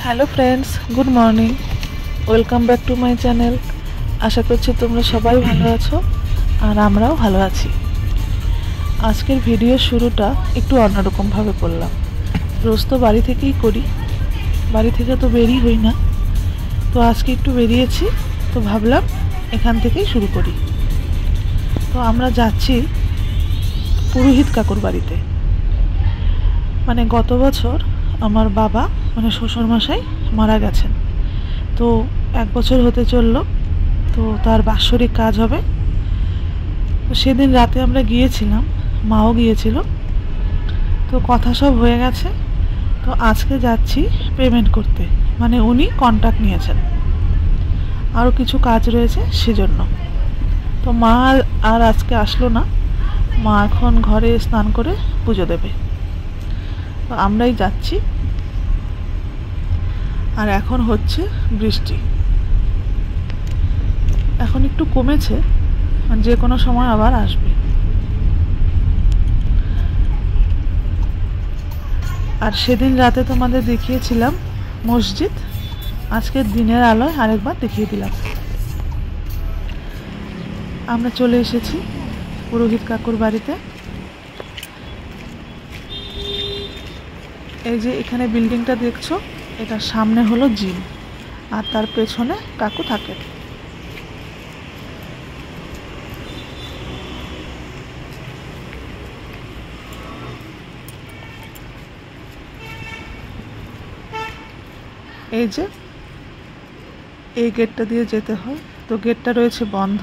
Hello friends, good morning. Welcome back to my channel. আশা করছি তোমরা সবাই ভালো আছো আর আমরাও ভালো আছি। আজকের ভিডিওর শুরুটা একটু অন্যরকমভাবে করলাম। রোজ তো বাড়ি থেকেই করি, বাড়ি থেকে তো বেরিয়ে হই না, তো আজকে একটু বেরিয়েছি, তো ভাবলাম এখান থেকেই শুরু করি। তো আমরা যাচ্ছি পুরোহিত কাকুর বাড়িতে। মানে গত বছর আমার বাবা মানে শ্বশুরমশাই মারা গেছেন, তো 1 বছর হতে চললো, তো তার বাৎসরিক কাজ হবে। তো সেদিন রাতে আমরা গিয়েছিলাম, মাও গিয়েছিল, তো কথা সব হয়ে গেছে। তো আজকে যাচ্ছি পেমেন্ট করতে, মানে উনি কন্ট্রাক্ট নিয়েছেন, আরও কিছু কাজ রয়েছে সেজন্য। তো মা আর আজকে আসলো না, মা এখন ঘরে স্নান করে পুজো দেবে, তো আমরাই যাচ্ছি। আর এখন হচ্ছে বৃষ্টি, এখন একটু কমেছে, যে কোনো সময় আবার আসবে। আর সেদিন রাতে তোমাদের দেখিয়েছিলাম মসজিদ, আজকে দিনের আলোয় আরেকবার দেখিয়ে দিলাম। আমরা চলে এসেছি পুরোহিত কাকুর বাড়িতে। এই যে এখানে বিল্ডিংটা দেখছো, এটার সামনে হলো জিম, আর তার পেছনে কাকু থাকে। এই যে এই গেটটা দিয়ে যেতে হয়, তো গেটটা রয়েছে বন্ধ,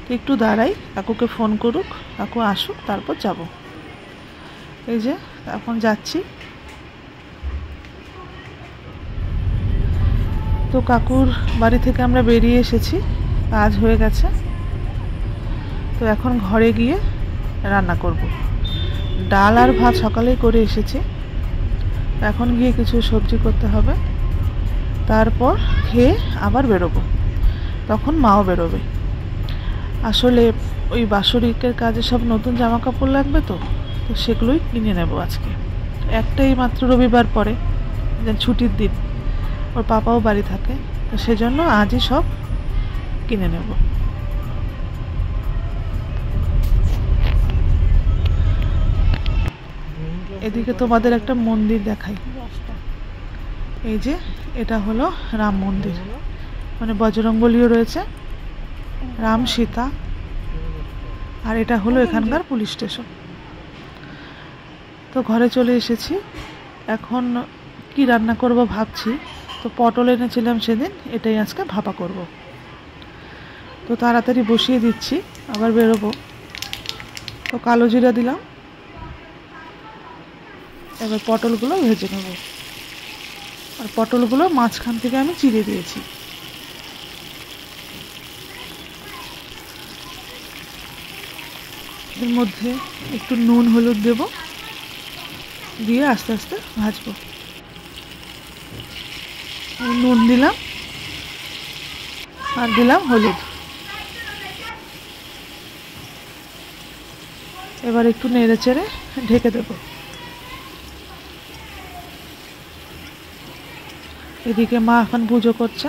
তো একটু দাঁড়াই, কাকুকে ফোন করুক, কাকু আসুক, তারপর যাব। এই যে এখন যাচ্ছি। তো কাকুর বাড়ি থেকে আমরা বেরিয়ে এসেছি, কাজ হয়ে গেছে, তো এখন ঘরে গিয়ে রান্না করব। ডাল আর ভাত সকালেই করে এসেছি, এখন গিয়ে কিছু সবজি করতে হবে, তারপর খেয়ে আবার বেরোবো, তখন মাও বেরোবে। আসলে ওই বাৎসরিকের কাজে সব নতুন জামা কাপড় লাগবে, তো সেগুলোই কিনে নেব আজকে। একটাই মাত্র রবিবার পরে, ছুটির দিন, ওর পাপাও বাড়ি থাকে, তো সেজন্য আজই সব কিনে নেব। এদিকে তোমাদের একটা মন্দির দেখাই। এই যে এটা হলো রাম মন্দির, মানে বজরংবলীও রয়েছে, রাম সীতা, আর এটা হলো এখানকার পুলিশ স্টেশন। তো ঘরে চলে এসেছি, এখন কি রান্না করব ভাবছি। তো পটল এনেছিলাম সেদিন, এটাই আজকে ভাপা করব। তো তাড়াতাড়ি বসিয়ে দিচ্ছি, আবার বেরোবো। তো কালো জিরা দিলাম, এবার পটলগুলো ভেজে নেব। আর পটলগুলো মাঝখান থেকে আমি চিড়ে দিয়েছি। এর মধ্যে একটু নুন হলুদ দেব, দিয়ে আস্তে আস্তে ভাজবো। নুন দিলাম আর দিলাম হলুদ। এবার একটু নেড়ে চেড়ে ঢেকে দেব। এদিকে মা এখন পুজো করছে,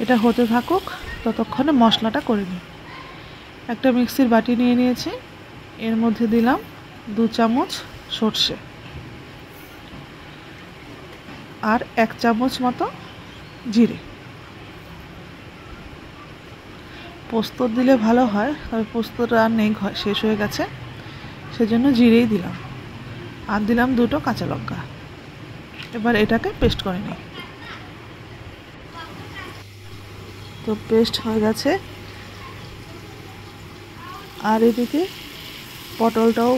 এটা হতে থাকুক, ততক্ষণে মশলাটা করে নিই। একটা মিক্সির বাটি নিয়ে নিয়েছি, এর মধ্যে দিলাম 2 চামচ সর্ষে, আর 1 চামচ মতো জিরে। পোস্ত দিলে ভালো হয়, তবে পোস্তটা আর নেই, শেষ হয়ে গেছে, সেজন্য জিরেই দিলাম। আর দিলাম 2টো কাঁচা লঙ্কা। এবার এটাকে পেস্ট করে নিই। তো পেস্ট হয়ে গেছে। আর এদিকে পটলটাও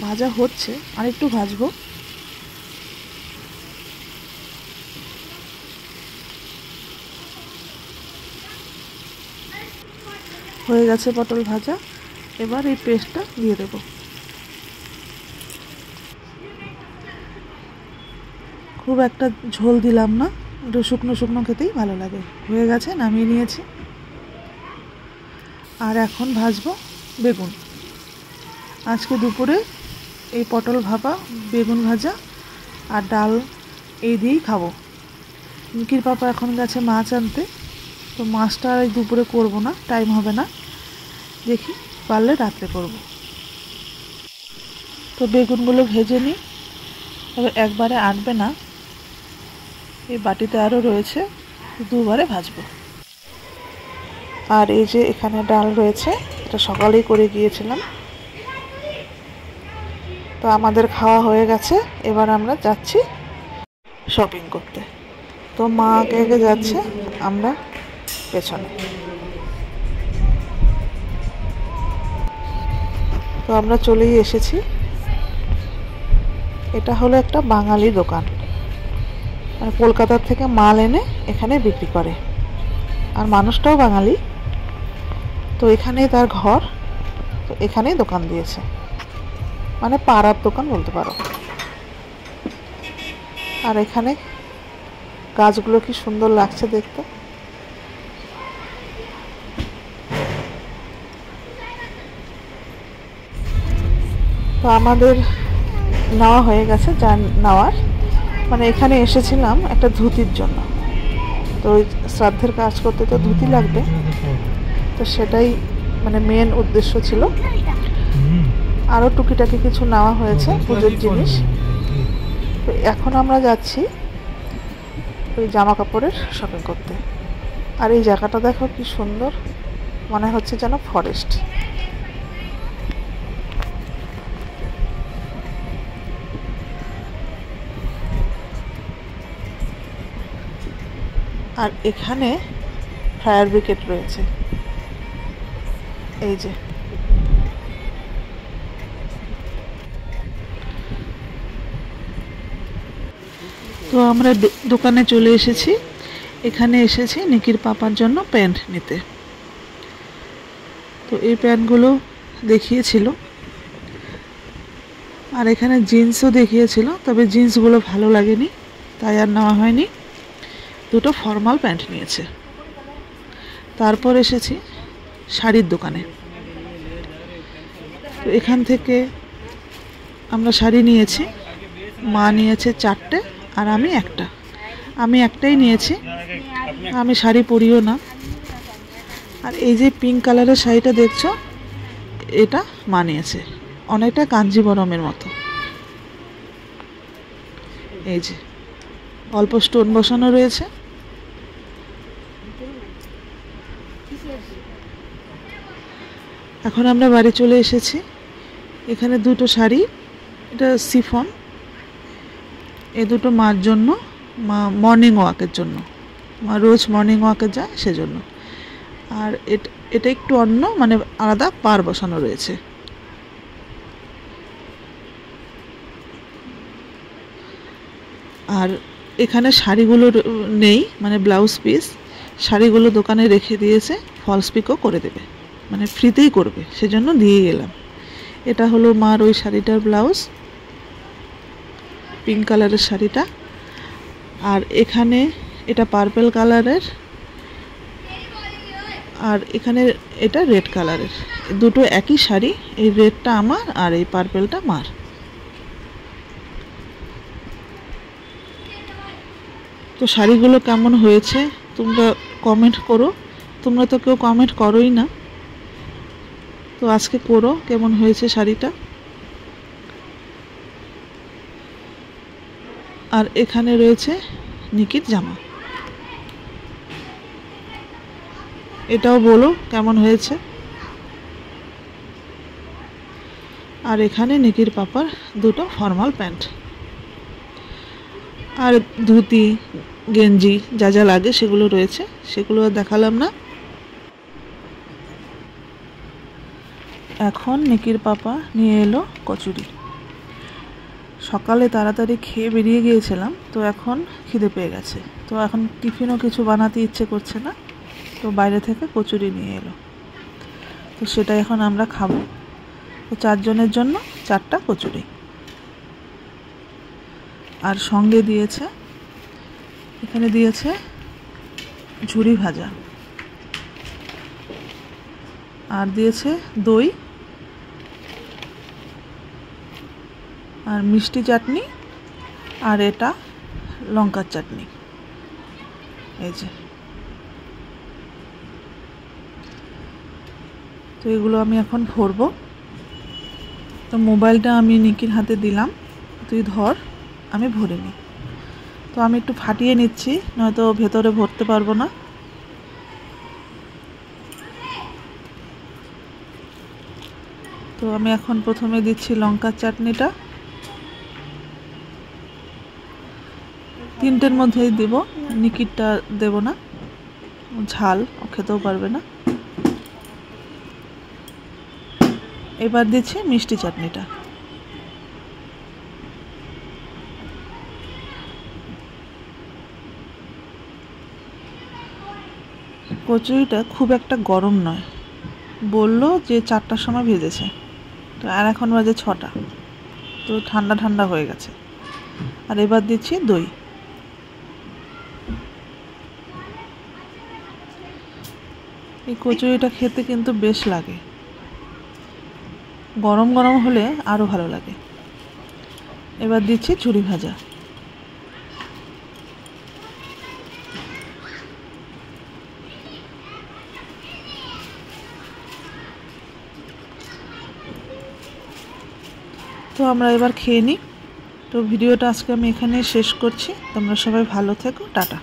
ভাজা হচ্ছে, আর একটু ভাজবো। হয়ে গেছে পটল ভাজা, এবার এই পেস্টটা দিয়ে দেব। খুব একটা ঝোল দিলাম না, একটু শুকনো শুকনো খেতেই ভালো লাগে। হয়ে গেছে, নামিয়ে নিয়েছি। আর এখন ভাজবো বেগুন। আজকে দুপুরে এই পটল ভাপা, বেগুন ভাজা আর ডাল এই দিয়েই খাবো। নিকির পাপা এখন গেছে মাছ আনতে, তো মাছটা আর দুপুরে করব না, টাইম হবে না, দেখি পারলে রাত্রে করব। তো বেগুনগুলো ভেজে নিই, তবে একবারে আনবে না, এই বাটিতে আরও রয়েছে, দুবারে ভাজবো। আর এই যে এখানে ডাল রয়েছে, এটা সকালেই করে গিয়েছিলাম। তো আমাদের খাওয়া হয়ে গেছে, এবার আমরা যাচ্ছি শপিং করতে। তো মা আগে আগে যাচ্ছে, আমরা পেছনে। তো আমরা চলেই এসেছি। এটা হলো একটা বাঙালি দোকান, মানে কলকাতার থেকে মাল এনে এখানে বিক্রি করে, আর মানুষটাও বাঙালি। তো এখানেই তার ঘর, তো এখানেই দোকান দিয়েছে, মানে পাড়ার দোকান বলতে পারো। আর এখানে গাছগুলো কি সুন্দর লাগছে দেখতে। তো আমাদের নেওয়া হয়ে গেছে, যা নেওয়ার, মানে এখানে এসেছিলাম একটা ধুতির জন্য। তো ওই শ্রাদ্ধের কাজ করতে তো ধুতি লাগবে, তো সেটাই মানে মেন উদ্দেশ্য ছিল। আরও টুকিটাকি কিছু নেওয়া হয়েছে পুজোর জিনিস। তো এখন আমরা যাচ্ছি ওই জামা কাপড়ের শপিং করতে। আর এই জায়গাটা দেখো কি সুন্দর, মনে হচ্ছে যেন ফরেস্ট। আর এখানে ফায়ার ব্রিগেড রয়েছে, এই যে। তো আমরা দোকানে চলে এসেছি। এখানে এসেছি নিকির পাপার জন্য প্যান্ট নিতে। তো এই প্যান্টগুলো দেখিয়েছিল, আর এখানে জিন্সও দেখিয়েছিল, তবে জিন্সগুলো ভালো লাগেনি, তাই আর নেওয়া হয়নি। দুটো ফর্মাল প্যান্ট নিয়েছে। তারপর এসেছি শাড়ির দোকানে। তো এখান থেকে আমরা শাড়ি নিয়েছি, মা নিয়েছে 4টে আর আমি একটা। আমি একটাই নিয়েছি, আমি শাড়ি পরিও না। আর এই যে পিঙ্ক কালারের শাড়িটা দেখছো, এটা মা নিয়েছে, অনেকটা কাঞ্জিবরমের মতো। এই যে অল্প স্টোন বসানো রয়েছে। এখন আমরা বাড়ি চলে এসেছি। এখানে দুটো শাড়ি, এটা সিফন, এ দুটো মার জন্য, মা মর্নিং ওয়াকের জন্য, মা রোজ মর্নিং ওয়াকে যায় সেজন্য। আর এটা একটু অন্য, মানে আলাদা পার বসানো রয়েছে। আর এখানে শাড়িগুলো নেই, মানে ব্লাউজ পিস, শাড়িগুলো দোকানে রেখে দিয়েছে, ফলস পিকও করে দেবে, মানে ফ্রিতেই করবে, সেজন্য দিয়ে গেলাম। এটা হলো মার ওই শাড়িটার ব্লাউজ, পিঙ্ক কালারের শাড়িটা। আর এখানে এটা পার্পল কালারের, আর এখানে এটা রেড কালারের। দুটো একই শাড়ি, এই রেডটা আমার আর এই পার্পলটা মার। তো শাড়িগুলো কেমন হয়েছে তোমরা কমেন্ট করো, তোমরা তো কেউ কমেন্ট করোই না, তো আজকে করো কেমন হয়েছে শাড়িটা। আর এখানে রয়েছে নিকির জামা, এটাও বলো কেমন হয়েছে। আর এখানে নিকির পাপার দুটো ফর্মাল প্যান্ট, আর ধুতি গেঞ্জি যা যা লাগে সেগুলো রয়েছে, সেগুলো আর দেখালাম না। এখন নিকির পাপা নিয়ে এলো কচুরি। সকালে তাড়াতাড়ি খেয়ে বেরিয়ে গিয়েছিলাম, তো এখন খিদে পেয়ে গেছে, তো এখন টিফিনও কিছু বানাতে ইচ্ছে করছে না, তো বাইরে থেকে কচুরি নিয়ে এলো, তো সেটা এখন আমরা খাবো। তো 4 জনের জন্য 4টা কচুরি। আর সঙ্গে দিয়েছে, এখানে দিয়েছে ঝুরি ভাজা, আর দিয়েছে দই, আর মিষ্টি চাটনি, আর এটা লঙ্কার চাটনি। এই যে, তো এগুলো আমি এখন ভরবো। তো মোবাইলটা আমি নিকির হাতে দিলাম, তুই ধর, আমি ভরে নিই। তো আমি একটু ফাটিয়ে নিচ্ছি, নয়তো ভেতরে ভরতে পারবো না। তো আমি এখন প্রথমে দিচ্ছি লঙ্কার চাটনিটা, 3টের মধ্যেই দেব, নিকিরটা দেব না, ঝাল ও খেতেও পারবে না। এবার দিচ্ছি মিষ্টি চাটনিটা। কচুরিটা খুব একটা গরম নয়, বললো যে 4টার সময় ভেজেছে, তো আর এখন বাজে 6টা, তো ঠান্ডা ঠান্ডা হয়ে গেছে। আর এবার দিচ্ছি দই। এই কচুরিটা খেতে কিন্তু বেশ লাগে, গরম গরম হলে আরও ভালো লাগে। এবার দিচ্ছি ঝুরি ভাজা। তো আমরা এবার খেয়ে নিই। তো ভিডিওটা আজকে আমি এখানেই শেষ করছি। তোমরা সবাই ভালো থেকো, টাটা।